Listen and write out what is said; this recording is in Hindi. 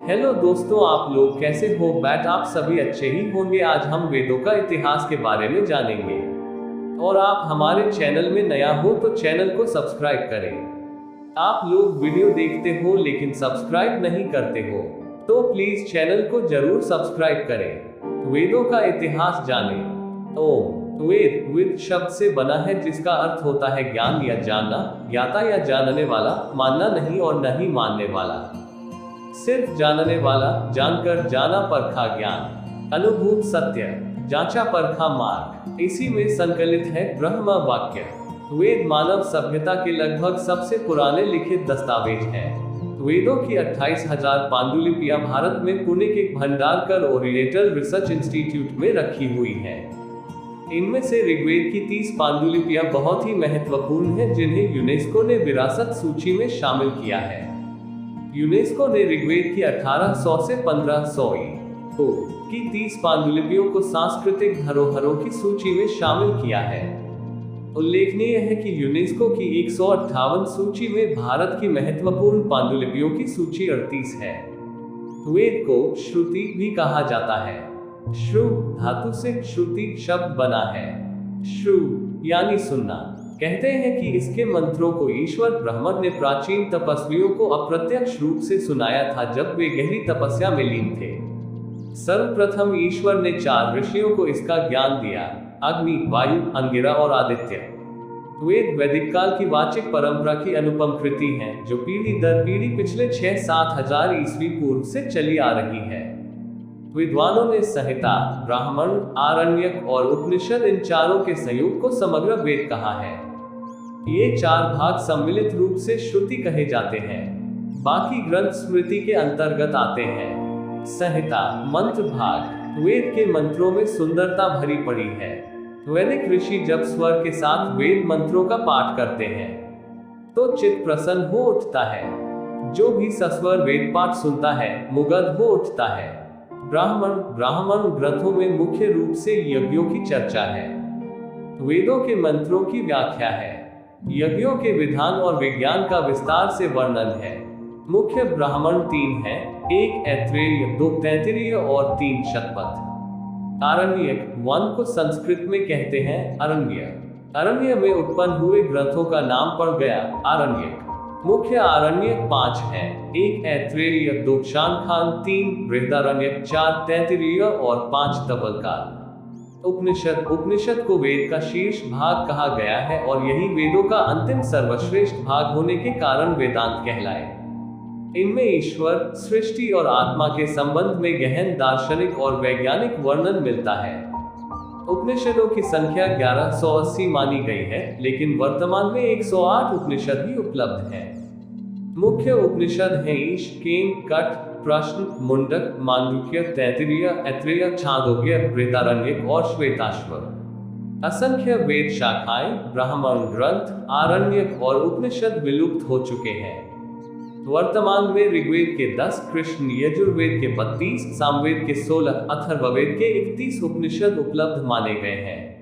हेलो दोस्तों, आप लोग कैसे हो? बैट आप सभी अच्छे ही होंगे। आज हम वेदों का इतिहास के बारे में जानेंगे। और आप हमारे चैनल में नया हो तो चैनल को सब्सक्राइब करें। आप लोग वीडियो देखते हो लेकिन सब्सक्राइब नहीं करते हो, तो प्लीज चैनल को जरूर सब्सक्राइब करें। वेदों का इतिहास जाने। वेद वेद शब्द से बना है, जिसका अर्थ होता है ज्ञान या जानना, ज्ञाता या जानने वाला, मानना नहीं और नहीं मानने वाला। सिर्फ जानने वाला, जानकर जाना परखा ज्ञान, अनुभूत सत्य, जांचा परखा मार्ग। इसी में संकलित है ब्रह्म वाक्य। वेद मानव सभ्यता के लगभग सबसे पुराने लिखित दस्तावेज हैं। वेदों की 28,000 पांडुलिपियां भारत में पुणे के भंडारकर ओरिएंटल रिसर्च इंस्टीट्यूट में रखी हुई हैं। इनमें से ऋग्वेद की 30 पांडुलिपियां बहुत ही महत्वपूर्ण हैं, जिन्हें यूनेस्को ने विरासत सूची में शामिल किया है। यूनेस्को ने ऋग्वेद की 1800 से 1500 की 30 पांडुलिपियों को सांस्कृतिक धरोहरों की सूची में शामिल किया है। उल्लेखनीय है कि यूनेस्को की 158 सूची में भारत की महत्वपूर्ण पांडुलिपियों की सूची 38 है। वेद को श्रुति भी कहा जाता है। श्रु धातु से श्रुति शब्द बना है। श्रु यानी सुनना। कहते हैं कि इसके मंत्रों को ईश्वर ब्रह्मा ने प्राचीन तपस्वियों को अप्रत्यक्ष रूप से सुनाया था, जब वे गहरी तपस्या में लीन थे। सर्वप्रथम ईश्वर ने 4 ऋषियों को इसका ज्ञान दिया: अग्नि, वायु, अंगिरा और आदित्य। वेद वैदिक काल की वाचिक परंपरा की अनुपम कृति है, जो पीढ़ी दर पीढ़ी पिछले 6-7 हजार ईस्वी पूर्व से चली आ रही है। विद्वानों ने संहिता, ब्राह्मण, आरण्यक और उपनिषद, इन चारों के संयोग को समग्र वेद कहा है। ये 4 भाग सम्मिलित रूप से श्रुति कहे जाते हैं। बाकी ग्रंथ स्मृति के अंतर्गत आते हैं। संहिता मंत्र भाग। वेद के मंत्रों में सुंदरता भरी पड़ी है। वैदिक ऋषि जब स्वर के साथ वेद मंत्रों का पाठ करते हैं तो चित्त प्रसन्न हो उठता है। जो भी सस्वर वेद पाठ सुनता है मुग्ध हो उठता है। ब्राह्मण ग्रंथों में मुख्य रूप से यज्ञों की चर्चा है। वेदों के मंत्रों की व्याख्या है। यज्ञों के विधान और विज्ञान का विस्तार से वर्णन है। मुख्य ब्राह्मण 3 हैं: 1 ऐत्रेय, 2 तैत्तिरीय और 3 शतपथ। आरण्यक, वन को संस्कृत में कहते हैं अरण्य। अरण्य में उत्पन्न हुए ग्रंथों का नाम पड़ गया आरण्यक। मुख्य आरण्यक 5 हैं: 1 ऐत्रेय, 2 शानखान, 3 बृहदारण्यक, 4 तैत्तिरीय और 5 तबलकार। उपनिषद को वेद का शीर्ष भाग कहा गया है और यही वेदों का अंतिम सर्वश्रेष्ठ भाग होने के कारण वेदांत कहलाए। इनमें ईश्वर, सृष्टि और आत्मा के संबंध में गहन दार्शनिक और वैज्ञानिक वर्णन मिलता है। उपनिषदों की संख्या 1180 मानी गई है, लेकिन वर्तमान में 108 उपनिषद ही उपलब्ध हैं। मुख्य उपनिषद हैं ईश, केन, कठ, प्रश्न, मुंडक, मांडुक्य, तैत्तिरीय, ऐत्रेय, छांदोग्य, बृहदारण्यक और श्वेताश्व। असंख्य वेद शाखाएं, ब्राह्मण ग्रंथ, आरण्यक और उपनिषद विलुप्त हो चुके हैं। वर्तमान में ऋग्वेद के 10, कृष्ण यजुर्वेद के 32, सामवेद के 16, अथर्ववेद के 31 उपनिषद उपलब्ध माने गए हैं।